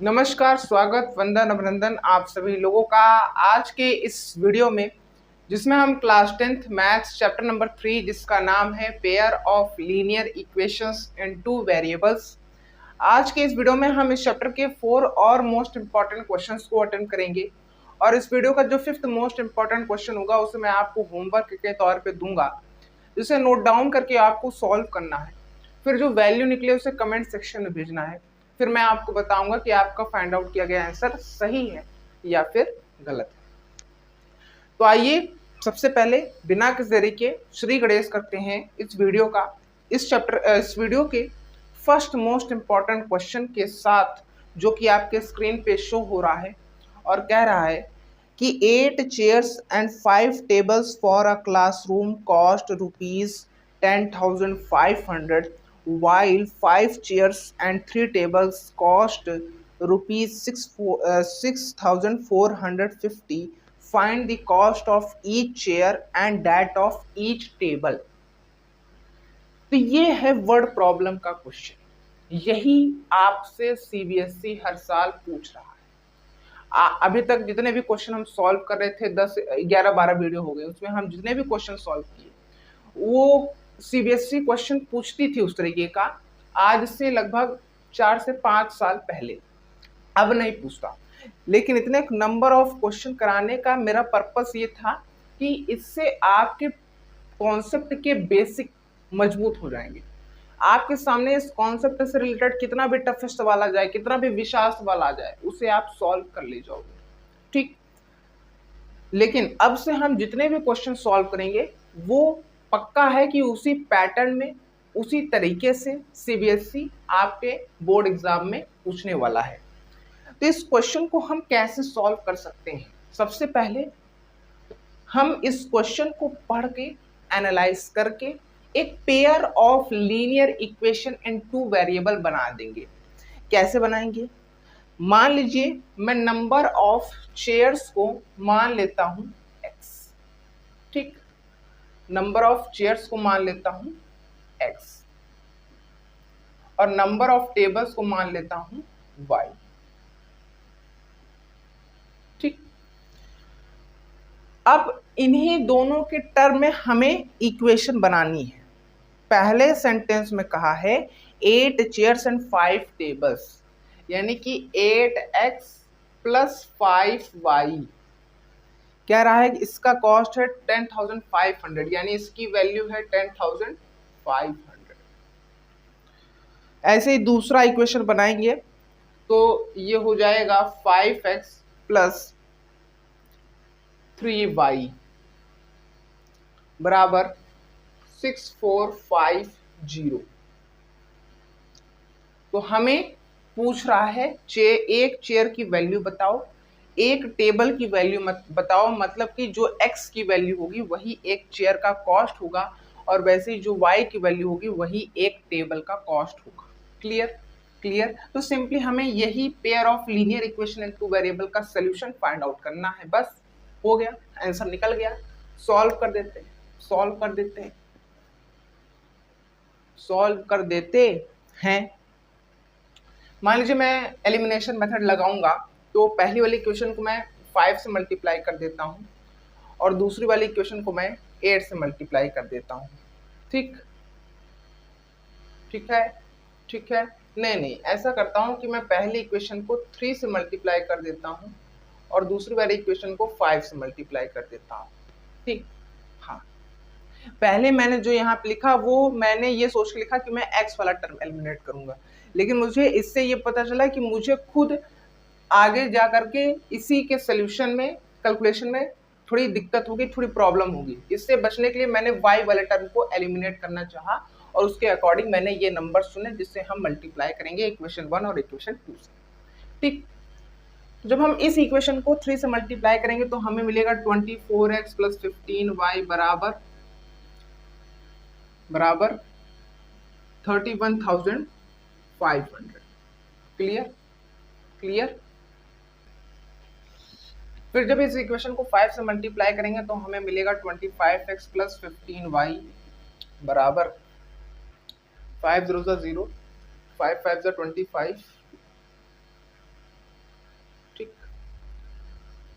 नमस्कार, स्वागत, वंदन, अभिनंदन आप सभी लोगों का आज के इस वीडियो में, जिसमें हम class 10th maths chapter number 3 जिसका नाम है pair of linear equations in two variables. आज के इस वीडियो में हम इस चैप्टर के 4 और मोस्ट इंपॉर्टेंट क्वेश्चंस को अटेम्प्ट करेंगे और इस वीडियो का जो 5th मोस्ट इंपॉर्टेंट क्वेश्चन होगा उसे मैं आपको होमवर्क के तौर पे दूंगा, जिसे नोट डाउन करके आपको सॉल्व करना है। फिर जो वैल्यू निकले उसे कमेंट सेक्शन में भेजना है। फिर मैं आपको बताऊंगा कि आपका फाइंड आउट किया गया आंसर सही है या फिर गलत है। तो आइए सबसे पहले बिना किसी देरी के श्री गणेश करते हैं इस वीडियो के फर्स्ट मोस्ट इंपॉर्टेंट क्वेश्चन के साथ, जो कि आपके स्क्रीन पे शो हो रहा है और कह रहा है कि 8 chairs and 5 tables for a classroom cost ₹10,500 while 5 chairs and 3 tables cost ₹6,450. Find the cost of each chair and that of each table. तो ये है वर्ड प्रॉब्लम का क्वेश्चन। यही आपसे सीबीएसई हर साल पूछ रहा है। अभी तक जितने भी क्वेश्चन हम सॉल्व कर रहे थे, 10 11 12 वीडियो हो गए, उसमें हम जितने भी क्वेश्चन सॉल्व किए वो सीबीएसई क्वेश्चन पूछती थी उस तरीके का, आज से लगभग 4 से 5 साल पहले। अब नहीं पूछता, लेकिन इतने नंबर ऑफ क्वेश्चन कराने का मेरा पर्पस ये था कि इससे आपके कॉन्सेप्ट के बेसिक मजबूत हो जाएंगे। आपके सामने इस कॉन्सेप्ट से रिलेटेड कितना भी टफेस्ट सवाल आ जाए, कितना भी विशाल सवाल आ जाए, उसे आप सॉल्व कर ले जाओगे, ठीक। लेकिन अब से हम जितने भी क्वेश्चन सॉल्व करेंगे वो पक्का है कि उसी पैटर्न में, उसी तरीके से सीबीएसई आपके बोर्ड एग्जाम में पूछने वाला है। तो इस क्वेश्चन को हम कैसे सॉल्व कर सकते हैं? सबसे पहले हम इस क्वेश्चन को पढ़ के एनालाइज करके एक pair of linear equation in two variable बना देंगे। कैसे बनाएंगे? मान लीजिए मैं नंबर ऑफ चेयर्स को मान लेता हूं x, ठीक। नंबर ऑफ चेयर्स को मान लेता हूं x और नंबर ऑफ टेबल्स को मान लेता हूं y, ठीक। अब इन्हीं दोनों के टर्म में हमें इक्वेशन बनानी है। पहले सेंटेंस में कहा है 8 चेयर्स एंड 5 टेबल्स, यानी कि 8x प्लस 5y कह रहा है कि इसका कॉस्ट है 10,500, यानी इसकी वैल्यू है 10,500। ऐसे ही दूसरा इक्वेशन बनाएंगे तो ये हो जाएगा 5x प्लस 3y बराबर 6450। तो हमें पूछ रहा है एक चेयर की वैल्यू बताओ, एक टेबल की वैल्यू बताओ, मतलब कि जो x की वैल्यू होगी वही एक चेयर का कॉस्ट होगा और वैसे ही जो y की वैल्यू होगी वही एक टेबल का कॉस्ट होगा। क्लियर? क्लियर। तो सिंपली हमें यही pair of linear equation in two variable का सोल्यूशन फाइंड आउट करना है। बस हो गया, आंसर निकल गया। सॉल्व कर देते हैं। मान लीजिए मैं एलिमिनेशन मेथड लगाऊंगा, तो पहली वाली इक्वेशन को मैं 5 से मल्टीप्लाई कर देता हूं और दूसरी वाली इक्वेशन को मैं 8 से मल्टीप्लाई कर देता हूं। ठीक है। नहीं, ऐसा करता हूं कि मैं पहली इक्वेशन को 3 से मल्टीप्लाई कर देता हूं और दूसरी वाली इक्वेशन को 5 से मल्टीप्लाई कर देता हूं। ठीक, हाँ। पहले मैंने जो यहाँ पे लिखा वो मैंने ये सोच के लिखा कि मैं x वाला टर्म एलिमिनेट करूंगा, लेकिन मुझे इससे ये पता चला कि मुझे खुद आगे जा करके इसी के सोल्यूशन में, कैलकुलेशन में थोड़ी दिक्कत होगी, थोड़ी प्रॉब्लम होगी। इससे बचने के लिए मैंने y वाले टर्म को एलिमिनेट करना चाहा और उसके अकॉर्डिंग मैंने ये नंबर चुने जिससे हम मल्टीप्लाई करेंगे इक्वेशन 1 और इक्वेशन 2 से। ठीक, जब हम इस इक्वेशन को 3 से मल्टीप्लाई करेंगे तो हमें मिलेगा 24x प्लस 15y बराबर 31,500। क्लियर। फिर जब इस इक्वेशन को 5 से मल्टीप्लाई करेंगे तो हमें मिलेगा 25x प्लस 15y बराबर 5 0 0, 5 5 25,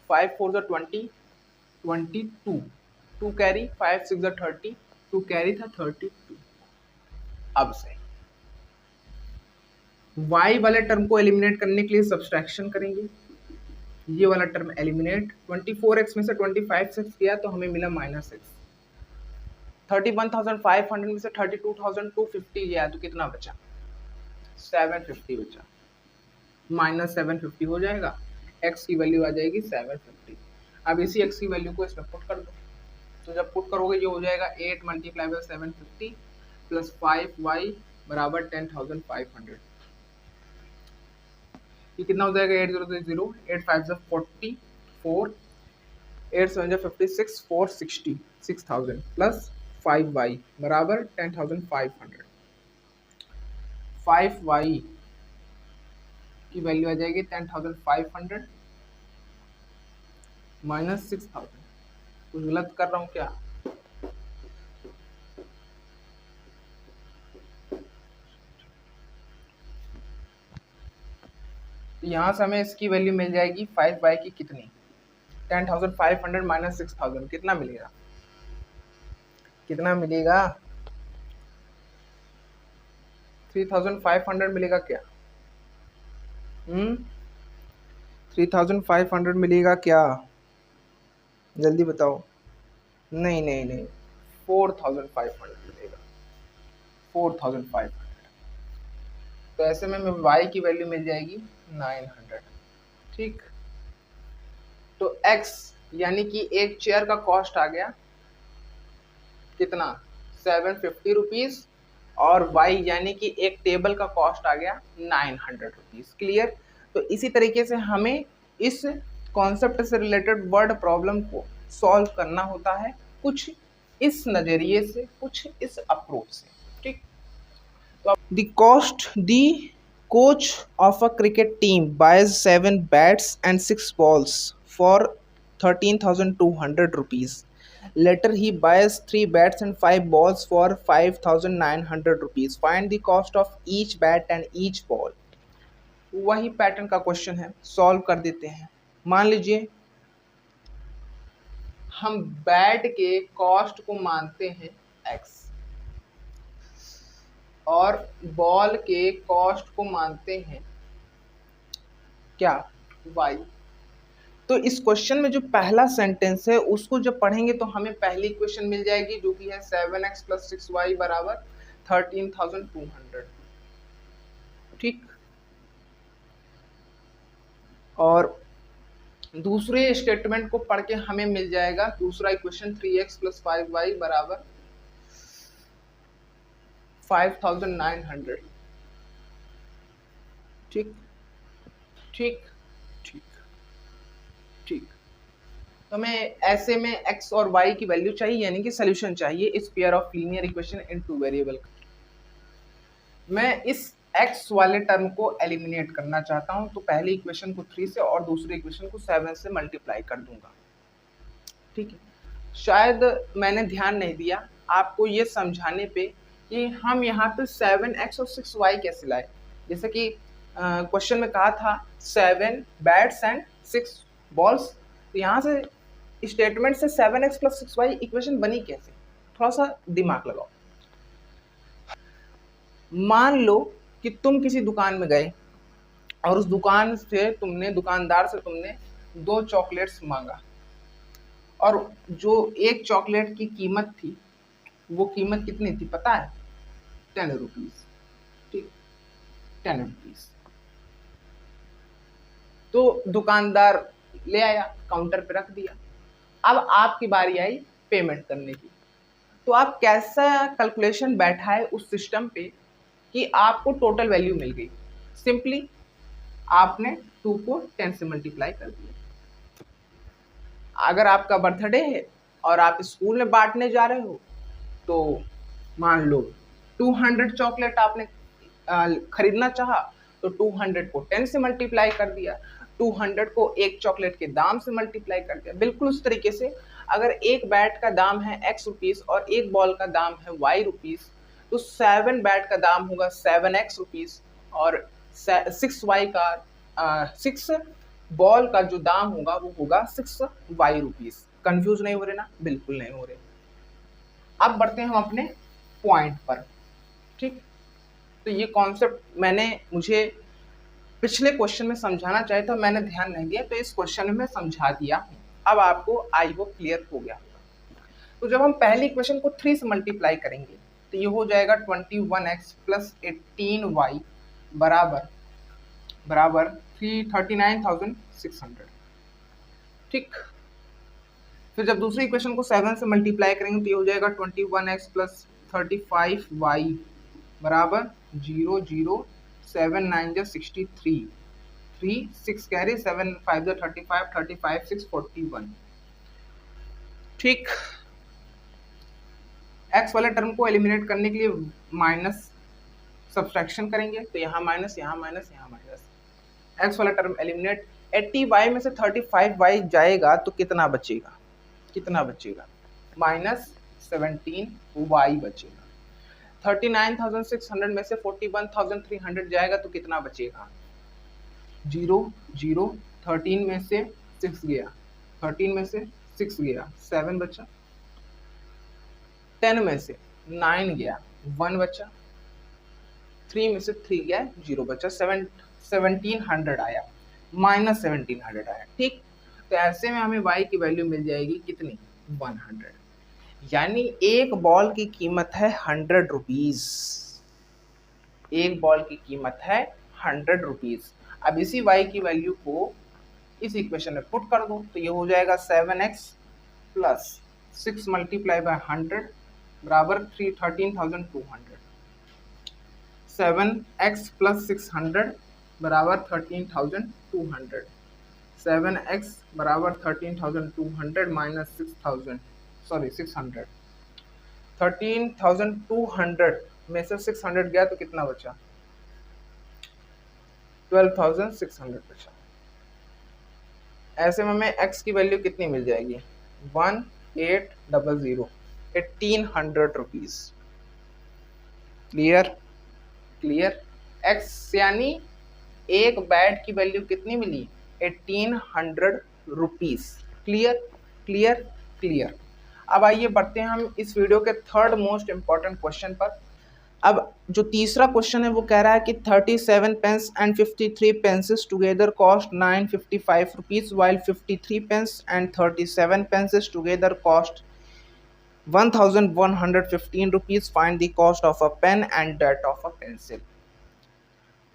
5 4 20, 22, 2 कैरी, 5 6 30, 2 कैरी था 32। अब से y वाले टर्म को एलिमिनेट करने के लिए सब्सट्रैक्शन करेंगे, ये वाला टर्म एलिमिनेट, 24x में से 25 6 किया तो हमें मिला -6, 31,500 में से 32,250 गया तो कितना बचा, 750 बचा, -750 हो जाएगा, x की वैल्यू आ जाएगी 750। अब इसी x की वैल्यू को इसमें पुट कर दो, तो जब पुट करोगे ये हो जाएगा 8 मल्टीप्लाई बाय 750 प्लस 5y बराबर 10,500। ये कितना हो जाएगा, 8 0 0, 8 5 40, 4, 8 7 56, 4 60, 6000 प्लस 5y बराबर 10,500। 5y की वैल्यू आ जाएगी 10,500 माइनस 6,000। कुछ गलत कर रहा हूँ क्या? यहाँ से हमें इसकी वैल्यू मिल जाएगी 5y की कितनी, 10,500 माइनस 6,000 कितना मिलेगा, कितना मिलेगा, 3,500 मिलेगा क्या? 3,500 मिलेगा क्या, जल्दी बताओ। नहीं नहीं नहीं, 4,500 मिलेगा, 4,500। तो ऐसे में y की वैल्यू मिल जाएगी 900। ठीक, तो x यानी कि एक चेयर का कॉस्ट आ गया कितना, 750 रुपीज, और y यानी कि एक टेबल का कॉस्ट आ गया 900 रुपीज। क्लियर? तो इसी तरीके से हमें इस कॉन्सेप्ट से रिलेटेड वर्ड प्रॉब्लम को सॉल्व करना होता है, कुछ इस नजरिए से, कुछ इस अप्रोच से। ठीक, तो the cost the coach of a cricket team buys 7 bats and 6 balls for 13,200 rupees. Later he buys 3 bats and 5 balls for 5,900 rupees. Find the cost of each bat and each ball. वही pattern का question है, solve कर देते हैं। मान लीजिए हम bat के कॉस्ट को मानते हैं x और बॉल के कॉस्ट को मानते हैं क्या, y। तो इस क्वेश्चन में जो पहला सेंटेंस है उसको जब पढ़ेंगे तो हमें पहली इक्वेशन मिल जाएगी जो कि है 7x + 6y बराबर 13,200। ठीक, और दूसरे स्टेटमेंट को पढ़ के हमें मिल जाएगा दूसरा इक्वेशन 3x + 5y बराबर 5,900। ठीक ठीक ठीक ठीक, तो हमें ऐसे में x और y की वैल्यू चाहिए, यानी कि सॉल्यूशन चाहिए इस pair of linear equation in two variable. मैं इस x वाले टर्म को एलिमिनेट करना चाहता हूं, तो पहली इक्वेशन को 3 से और दूसरी इक्वेशन को 7 से मल्टीप्लाई कर दूंगा। ठीक है, शायद मैंने ध्यान नहीं दिया आपको ये समझाने पे कि हम यहाँ पे 7x और 6y कैसे लाए। जैसे कि क्वेश्चन में कहा था 7 बैट्स एंड 6 बॉल्स, तो यहाँ से स्टेटमेंट से 7x + 6y इक्वेशन बनी कैसे, थोड़ा सा दिमाग लगाओ। मान लो कि तुम किसी दुकान में गए और उस दुकान से तुमने, दुकानदार से तुमने 2 चॉकलेट्स मांगा, और जो एक चॉकलेट की कीमत थी वो कीमत कितनी थी पता है, 10 रुपीज। ठीक, 10 रुपीज। तो दुकानदार ले आया, काउंटर पे रख दिया। अब आपकी बारी आई पेमेंट करने की, तो आप कैसा कैलकुलेशन बैठाए उस सिस्टम पे कि आपको टोटल वैल्यू मिल गई। सिंपली आपने 2 को 10 से मल्टीप्लाई कर दिया। अगर आपका बर्थडे है और आप स्कूल में बांटने जा रहे हो, तो मान लो 200 चॉकलेट आपने खरीदना चाहा, तो 200 को 10 से मल्टीप्लाई कर दिया, 200 को एक चॉकलेट के दाम से मल्टीप्लाई कर दिया। बिल्कुल उस तरीके से अगर एक बैट का दाम है x रुपीस और एक बॉल का दाम है y रुपीस, तो 7 बैट का दाम होगा 7x रुपीस और 6 y का 6 बॉल का जो दाम होगा वो होगा 6y रुपीज। कंफ्यूज नहीं हो रहे ना? बिल्कुल नहीं हो रहे। अब बढ़ते हैं हम अपने पॉइंट पर। ठीक, तो ये कॉन्सेप्ट मुझे पिछले क्वेश्चन में समझाना चाहिए था, मैंने ध्यान नहीं दिया, तो इस क्वेश्चन में मैं समझा दिया। अब आपको आई होप क्लियर हो गया। तो जब हम पहली इक्वेशन को 3 से मल्टीप्लाई करेंगे तो ये हो जाएगा 21x प्लस 18y बराबर 39,600। ठीक, फिर जब दूसरी इक्वेशन को 7 से मल्टीप्लाई करेंगे तो ये हो जाएगा 21x प्लस 35y बराबर 0 0 7 9 63 3 6 कैरी 7 5 35 35 6 41। ठीक, x वाले टर्म को एलिमिनेट करने के लिए माइनस सब्सट्रैक्शन करेंगे, तो यहाँ माइनस यहाँ माइनस यहाँ माइनस, x वाला टर्म एलिमिनेट। 80y में से 35y जाएगा तो कितना बचेगा? कितना बचेगा? -17y बचेगा। 39,600 में से 41,300 जाएगा तो कितना बचेगा? 0 0 13 में से 6 गया, 13 में से 6 गया 7 बचा, 10 में से 9 गया 1 बचा, 3 में से 3 गया 0 बचा, 1700 आया, -1700 आया। ठीक, तो ऐसे में हमें y की वैल्यू मिल जाएगी कितनी? 100। यानी एक बॉल की कीमत है 100 रुपीज। एक बॉल की कीमत है 100 रुपीज। अब इसी y की वैल्यू को इस इक्वेशन में पुट कर दो तो ये हो जाएगा 7x प्लस 6 मल्टीप्लाई बाय 100 बराबर 13,200। 7x प्लस 600 बराबर 13,200। 7x बराबर 13,200 माइनस 600। 13,200 में से 600 गया तो कितना बचा? 12,600 बचा। ऐसे में हमें x की वैल्यू कितनी मिल जाएगी? 1800 1800 रुपीज। क्लियर? क्लियर? x यानी एक बैट की वैल्यू कितनी मिली? 1800 रुपीज। क्लियर? क्लियर? क्लियर। अब आइए बढ़ते हैं हम इस वीडियो के थर्ड मोस्ट इंपॉर्टेंट क्वेश्चन पर। अब जो तीसरा क्वेश्चन है वो कह रहा है कि 37 pens and 53 pencils together cost 955 rupees while 53 pens and 37 pencils together cost 1115 rupees. Find the cost of a pen and that of a pencil.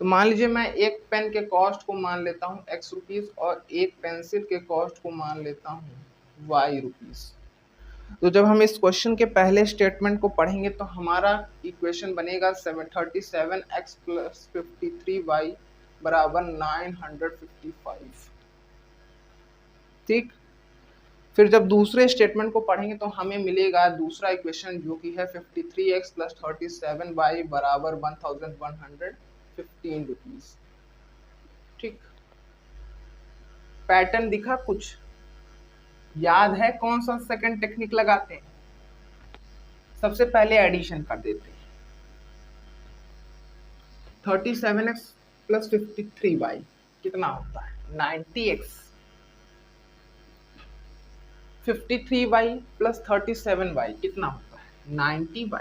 तो मान लीजिए मैं एक पेन के कॉस्ट को मान लेता हूँ x रुपीज और एक पेंसिल के कॉस्ट को मान लेता हूँ y रुपीज। तो जब हम इस क्वेश्चन के पहले स्टेटमेंट को पढ़ेंगे तो हमारा इक्वेशन बनेगा 37x प्लस 53y बराबर 955। ठीक, फिर जब दूसरे स्टेटमेंट को पढ़ेंगे तो हमें मिलेगा दूसरा इक्वेशन जो कि है 53x प्लस 37y बराबर 1115 रुपीज। ठीक, पैटर्न दिखा कुछ? याद है कौन सा सेकंड टेक्निक लगाते हैं? सबसे पहले एडिशन कर देते हैं। 37x प्लस 53y कितना होता है? 90x। 53y प्लस 37y कितना होता है? 90y।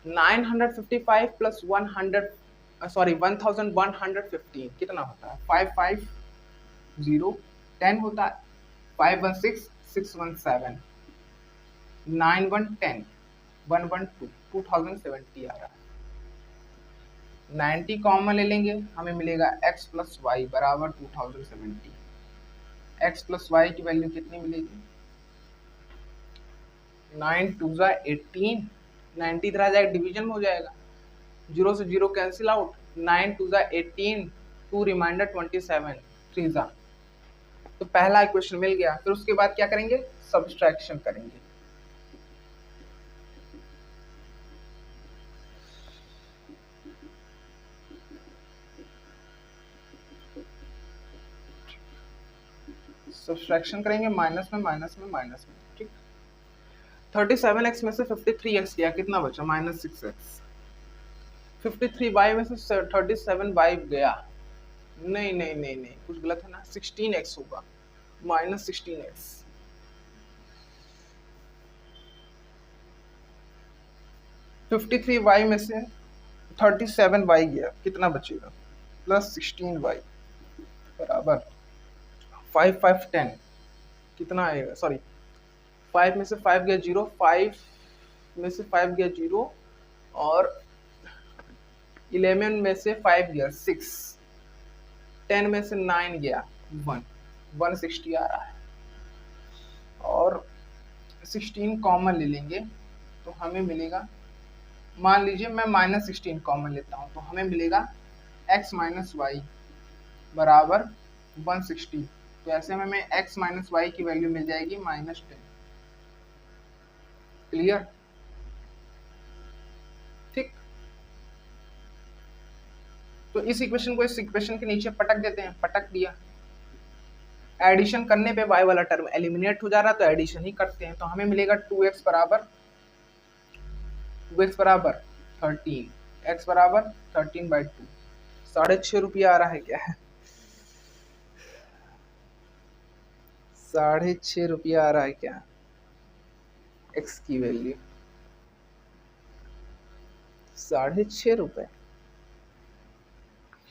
955 प्लस 1115 कितना होता है? 550 10 होता है। 516 617 9110 112 2070 आ रहा है। 90 कॉमन ले लेंगे, हमें मिलेगा x प्लस वाई बराबर 2070। x प्लस वाई की वैल्यू कितनी मिलेगी? 9 2 18। 90 इधर आ जाएगा, डिवीजन में हो जाएगा, 0 से 0 कैंसिल आउट। 9 2 18, 2 रिमाइंडर 27, 3 जा। तो पहला इक्वेशन मिल गया। फिर उसके बाद क्या करेंगे? सब्सट्रैक्शन करेंगे। सब्सट्रैक्शन करेंगे माइनस में माइनस में माइनस में। ठीक, 37x में से 53x गया, कितना बचा? -6x। 53y में से 37y गया, नहीं नहीं नहीं नहीं, कुछ गलत है ना, 16x होगा, -16x। 53y में से 37y गया, कितना बचेगा, +16y बराबर 5 5 10, कितना आएगा, सॉरी 5 में से 5 गया 0, 5 में से 5 गया 0, और 11 में से 5 गया 6, 10 में से 9 गया 1, 160 आ रहा है। और 16 कॉमन ले लेंगे तो हमें मिलेगा, मान लीजिए मैं -16 कॉमन लेता हूँ, तो हमें मिलेगा x - y बराबर 160। तो ऐसे में हमें x - y की वैल्यू मिल जाएगी -10। क्लियर? ठीक, तो इस इक्वेशन को इस इक्वेशन के नीचे पटक देते हैं, पटक दिया। एडिशन करने पे y वाला टर्म एलिमिनेट हो जा रहा, तो एडिशन ही करते हैं, तो हमें मिलेगा 2x बराबर 13, x बराबर 13/2, 6.5 रुपया आ रहा है क्या, 6.5 रुपया आ रहा है क्या x की वैल्यू, 6.5 रुपए,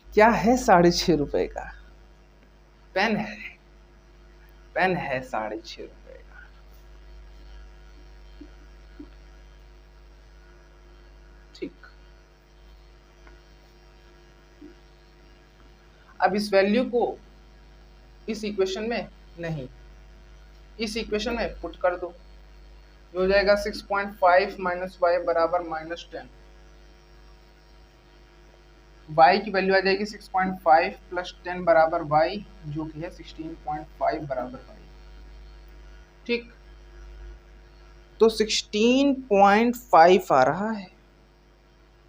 क्या है 6.5 रुपए का, पेन है, पेन है 6.5 रुपए का। ठीक, अब इस वैल्यू को इस इक्वेशन में नहीं, इस इक्वेशन में पुट कर दो, ये हो जाएगा 6.5 - y बराबर -10, y की वैल्यू आ जाएगी 6.5 + 10 बराबर y, जो कि है 16.5 बराबर y। ठीक, तो 16.5 आ रहा है,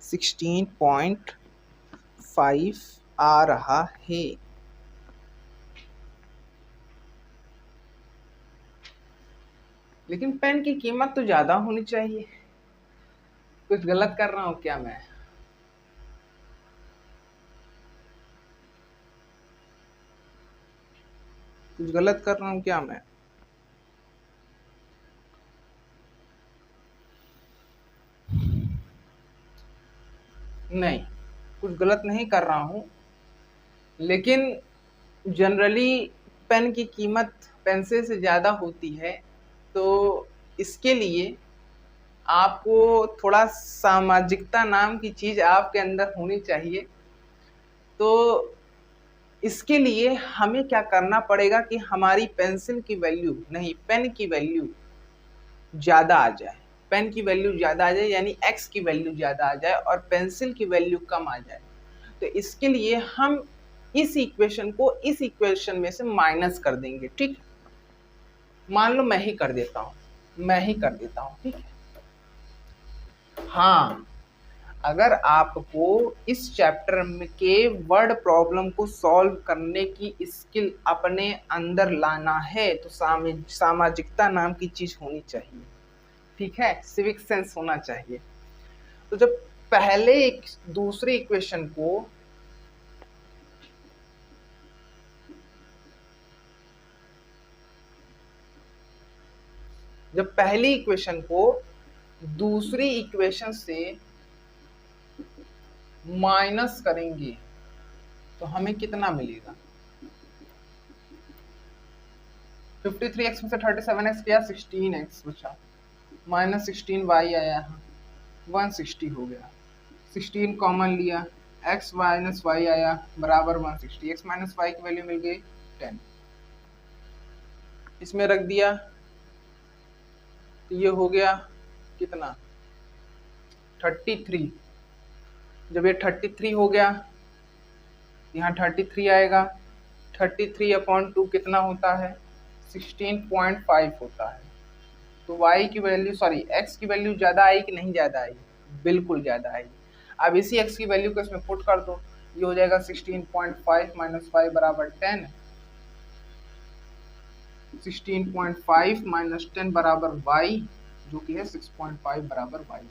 16.5 आ रहा है। लेकिन पेन की कीमत तो ज्यादा होनी चाहिए, कुछ गलत कर रहा हूं क्या मैं? कुछ गलत कर रहा हूं क्या मैं? नहीं, कुछ गलत नहीं कर रहा हूं, लेकिन जनरली पेन की कीमत पेंसिल से ज़्यादा होती है, तो इसके लिए आपको थोड़ा सामाजिकता नाम की चीज़ आपके अंदर होनी चाहिए। तो इसके लिए हमें क्या करना पड़ेगा कि हमारी पेंसिल की वैल्यू नहीं, पेन की वैल्यू ज़्यादा आ जाए, पेन की वैल्यू ज़्यादा आ जाए, यानी x की वैल्यू ज़्यादा आ जाए और पेंसिल की वैल्यू कम आ जाए। तो इसके लिए हम इस इक्वेशन को इस इक्वेशन में से माइनस कर देंगे। ठीक, मान लो मैं ही कर देता हूँ, मैं ही कर देता हूँ, ठीक है। हाँ, अगर आपको इस चैप्टर में के वर्ड प्रॉब्लम को सॉल्व करने की स्किल अपने अंदर लाना है, तो सामाजिकता नाम की चीज होनी चाहिए, ठीक है, सिविक सेंस होना चाहिए। तो जब पहले दूसरे इक्वेशन को जब पहली इक्वेशन को दूसरी इक्वेशन से माइनस करेंगे तो हमें कितना मिलेगा, 53x में से 37x गया, 16x बचा, -16y आया, 160 हो गया, 16 कॉमन लिया, x - y आया बराबर 160, x - y की वैल्यू मिल गई 10, इसमें रख दिया, तो ये हो गया कितना, 33। जब ये 33 हो गया, यहाँ 33 आएगा, 33/2 कितना होता है, 16.5 होता है। तो y की वैल्यू, सॉरी x की वैल्यू ज़्यादा आई कि नहीं ज़्यादा आई, बिल्कुल ज़्यादा आई। अब इसी x की वैल्यू को इसमें पुट कर दो, ये हो जाएगा 16.5 - y बराबर 10, 16.5 - 10 बराबर y, जो कि है 6.5 बराबर y।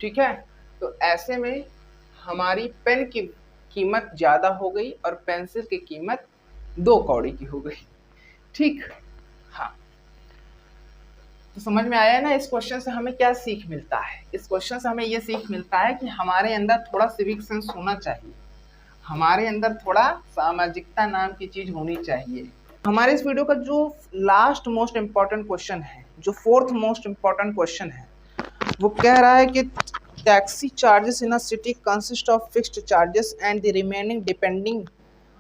ठीक है, तो ऐसे में हमारी पेन की कीमत ज़्यादा हो गई और पेंसिल की कीमत 2 कौड़ी की हो गई। ठीक, हाँ, तो समझ में आया ना इस क्वेश्चन से हमें क्या सीख मिलता है? इस क्वेश्चन से हमें ये सीख मिलता है कि हमारे अंदर थोड़ा सिविक सेंस होना चाहिए, हमारे अंदर थोड़ा सामाजिकता नाम की चीज होनी चाहिए। हमारे इस वीडियो का जो लास्ट मोस्ट इम्पॉर्टेंट क्वेश्चन है, जो फोर्थ मोस्ट इम्पॉर्टेंट क्वेश्चन है, वो कह रहा है कि taxi charges in a city consist of fixed charges and the remaining depending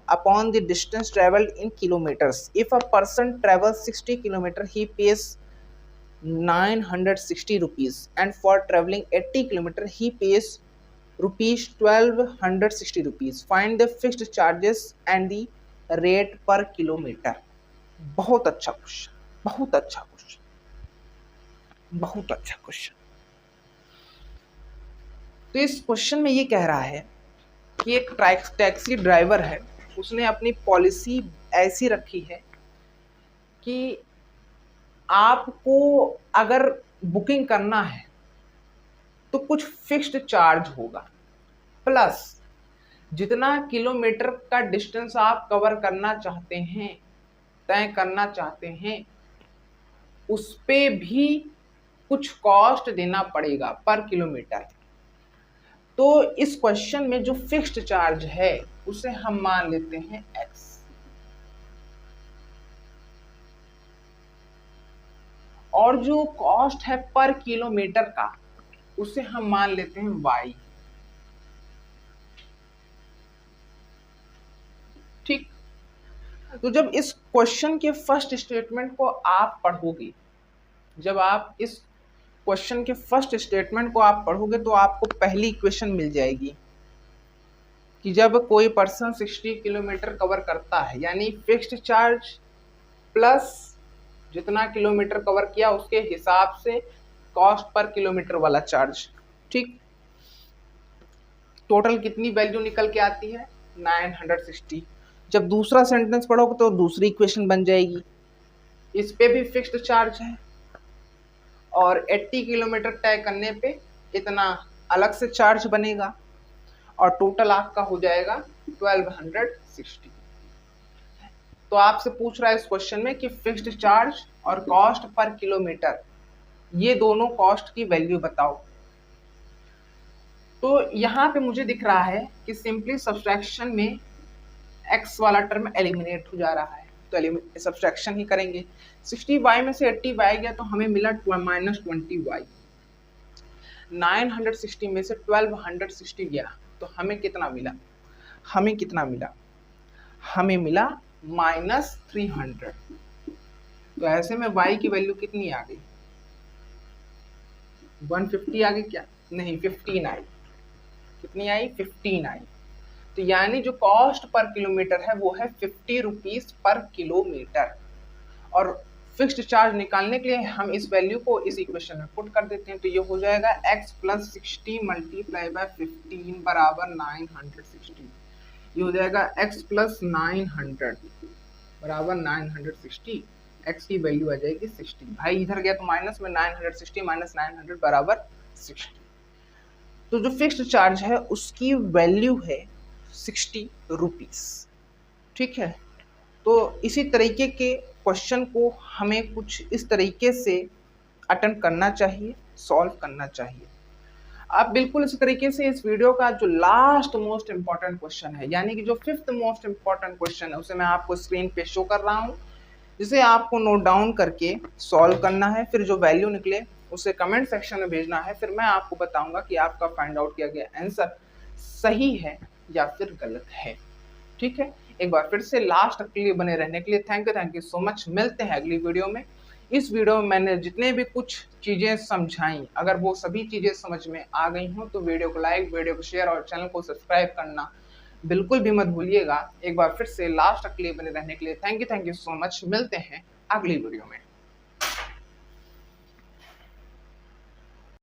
upon the distance traveled in kilometers. If a person travels 60 kilometers, he pays 960 rupees, and for traveling 80 kilometers, he pays rupees 1260 rupees. Find the fixed charges and the rate per kilometer. बहुत अच्छा question, बहुत अच्छा question, बहुत अच्छा question. तो इस question में ये कह रहा है कि एक टैक्सी ड्राइवर है, उसने अपनी पॉलिसी ऐसी रखी है कि आपको अगर बुकिंग करना है तो कुछ फिक्स्ड चार्ज होगा, प्लस जितना किलोमीटर का डिस्टेंस आप कवर करना चाहते हैं, तय करना चाहते हैं, उस पे भी कुछ कॉस्ट देना पड़ेगा पर किलोमीटर। तो इस क्वेश्चन में जो फिक्स्ड चार्ज है उसे हम मान लेते हैं x, और जो कॉस्ट है पर किलोमीटर का उसे हम मान लेते हैं y। ठीक, तो जब इस क्वेश्चन के फर्स्ट स्टेटमेंट को आप पढ़ोगे, जब आप इस क्वेश्चन के फर्स्ट स्टेटमेंट को आप पढ़ोगे तो आपको पहली इक्वेशन मिल जाएगी कि जब कोई पर्सन 60 किलोमीटर कवर करता है, यानी फिक्स्ड चार्ज प्लस जितना किलोमीटर कवर किया उसके हिसाब से कॉस्ट पर किलोमीटर वाला चार्ज। ठीक, टोटल कितनी वैल्यू निकल के आती है? 960। जब दूसरा सेंटेंस पढ़ोगे तो दूसरी इक्वेशन बन जाएगी, इस पे भी फिक्स्ड चार्ज है और 80 किलोमीटर तय करने पे इतना अलग से चार्ज बनेगा और टोटल आपका हो जाएगा 1260। तो आपसे पूछ रहा है इस क्वेश्चन में कि फिक्स्ड चार्ज और कॉस्ट पर किलोमीटर, ये दोनों कॉस्ट की वैल्यू बताओ। तो यहाँ पे मुझे दिख रहा है कि सिंपली सब्सट्रैक्शन में x वाला टर्म एलिमिनेट हो जा रहा है, तो सब्सट्रैक्शन ही करेंगे। 60y में से 80y गया तो हमें मिला -20y। 960 में से 1260 गया तो हमें कितना मिला? हमें कितना मिला? हमें मिला -300। तो ऐसे में y की वैल्यू कितनी आ गई? 150 आ गई क्या? नहीं, 15 आई। कितनी आई? 15 आई। तो यानी जो कॉस्ट पर किलोमीटर है वो है 50 रुपीज पर किलोमीटर, और फिक्स्ड चार्ज निकालने के लिए हम इस वैल्यू को इस इक्वेशन में पुट कर देते हैं। तो ये हो जाएगा x + 60 × 15 बराबर 960। ये हो जाएगा x + 900 बराबर 960। x की वैल्यू आ जाएगी 60। भाई इधर गया तो माइनस में 960 - 900 बराबर 60। तो जो फिक्स्ड चार्ज है उसकी वैल्यू है 60 रुपीज। ठीक है, तो इसी तरीके के क्वेश्चन को हमें कुछ इस तरीके से अटेम्प्ट करना चाहिए, सॉल्व करना चाहिए। अब बिल्कुल इसी तरीके से इस वीडियो का जो लास्ट मोस्ट इम्पॉर्टेंट क्वेश्चन है, यानी कि जो फिफ्थ मोस्ट इम्पॉर्टेंट क्वेश्चन है, उसे मैं आपको स्क्रीन पे शो कर रहा हूँ, जिसे आपको नोट डाउन करके सॉल्व करना है। फिर जो वैल्यू निकले उसे कमेंट सेक्शन में भेजना है, फिर मैं आपको बताऊंगा कि आपका फाइंड आउट किया गया आंसर सही है या फिर गलत है। ठीक है, एक बार फिर से लास्ट तक के लिए बने रहने के लिए थैंक यू सो मच। मिलते हैं अगली वीडियो में। इस वीडियो में मैंने जितने भी कुछ चीज़ें समझाई, अगर वो सभी चीज़ें समझ में आ गई हों तो वीडियो को लाइक, वीडियो को शेयर और चैनल को सब्सक्राइब करना बिल्कुल भी मत भूलिएगा। एक बार फिर से लास्ट तक के लिए बने रहने के लिए थैंक यू सो मच। मिलते हैं अगली वीडियो में।